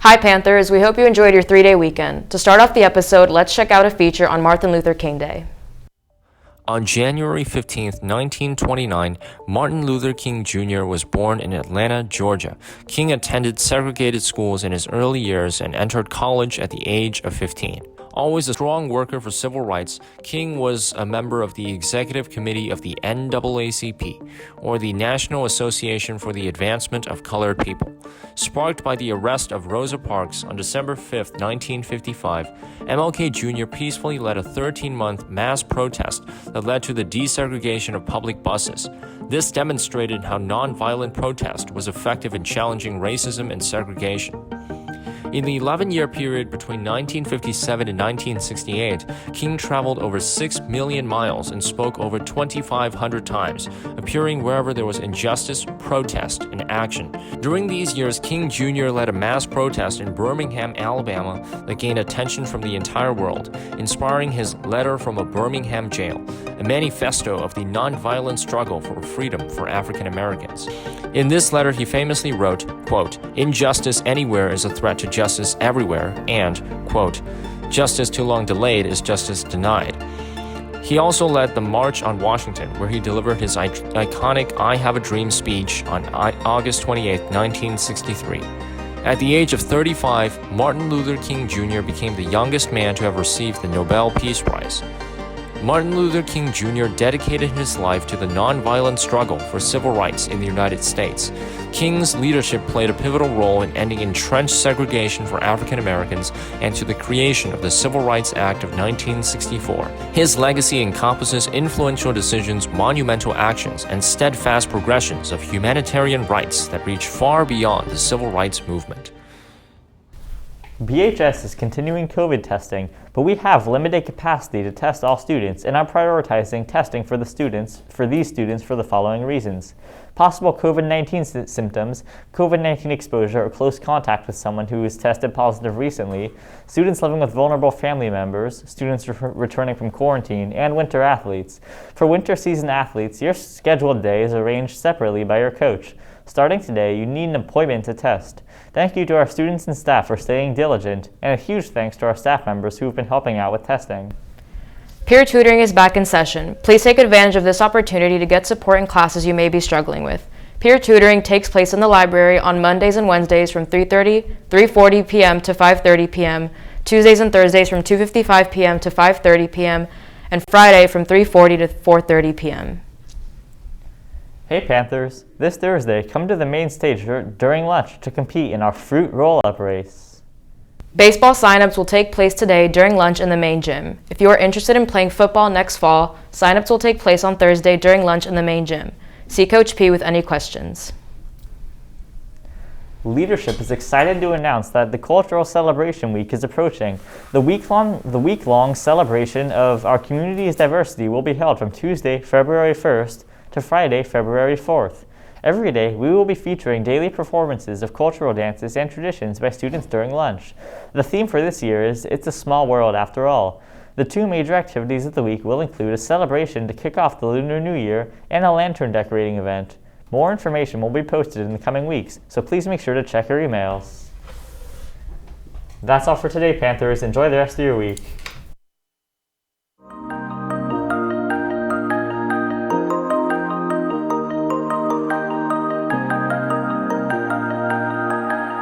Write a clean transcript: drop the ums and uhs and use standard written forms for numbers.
Hi Panthers, we hope you enjoyed your 3-day weekend. To start off the episode, let's check out a feature on Martin Luther King Day. On January 15, 1929, Martin Luther King Jr. was born in Atlanta, Georgia. King attended segregated schools in his early years and entered college at the age of 15. Always a strong worker for civil rights, King was a member of the executive committee of the NAACP, or the National Association for the Advancement of Colored People. Sparked by the arrest of Rosa Parks on December 5, 1955, MLK Jr. peacefully led a 13-month mass protest that led to the desegregation of public buses. This demonstrated how nonviolent protest was effective in challenging racism and segregation. In the 11-year period between 1957 and 1968, King traveled over 6 million miles and spoke over 2,500 times, appearing wherever there was injustice, protest, and action. During these years, King Jr. led a mass protest in Birmingham, Alabama that gained attention from the entire world, inspiring his Letter from a Birmingham Jail, a manifesto of the nonviolent struggle for freedom for African Americans. In this letter, he famously wrote, quote, "Injustice anywhere is a threat to justice everywhere," and, quote, "Justice too long delayed is justice denied." He also led the March on Washington, where he delivered his iconic I Have a Dream speech on August 28, 1963. At the age of 35, Martin Luther King Jr. became the youngest man to have received the Nobel Peace Prize. Martin Luther King Jr. dedicated his life to the nonviolent struggle for civil rights in the United States. King's leadership played a pivotal role in ending entrenched segregation for African Americans and to the creation of the Civil Rights Act of 1964. His legacy encompasses influential decisions, monumental actions, and steadfast progressions of humanitarian rights that reach far beyond the civil rights movement. BHS is continuing COVID testing, but we have limited capacity to test all students and are prioritizing testing for these students for the following reasons: possible COVID-19 symptoms, COVID-19 exposure or close contact with someone who was tested positive recently, students living with vulnerable family members, students returning from quarantine, and winter athletes. For winter season athletes, your scheduled day is arranged separately by your coach. Starting today, you need an appointment to test. Thank you to our students and staff for staying diligent, and a huge thanks to our staff members who have been helping out with testing. Peer tutoring is back in session. Please take advantage of this opportunity to get support in classes you may be struggling with. Peer tutoring takes place in the library on Mondays and Wednesdays from 3:40 p.m. to 5:30 p.m., Tuesdays and Thursdays from 2:55 p.m. to 5:30 p.m., and Friday from 3:40 to 4:30 p.m. Hey Panthers, this Thursday, come to the main stage during lunch to compete in our fruit roll-up race. Baseball signups will take place today during lunch in the main gym. If you are interested in playing football next fall, signups will take place on Thursday during lunch in the main gym. See Coach P with any questions. Leadership is excited to announce that the Cultural Celebration Week is approaching. The week-long celebration of our community's diversity will be held from Tuesday, February 1st to Friday, February 4th. Every day, we will be featuring daily performances of cultural dances and traditions by students during lunch. The theme for this year is It's a Small World After All. The two major activities of the week will include a celebration to kick off the Lunar New Year and a lantern decorating event. More information will be posted in the coming weeks, so please make sure to check your emails. That's all for today, Panthers. Enjoy the rest of your week.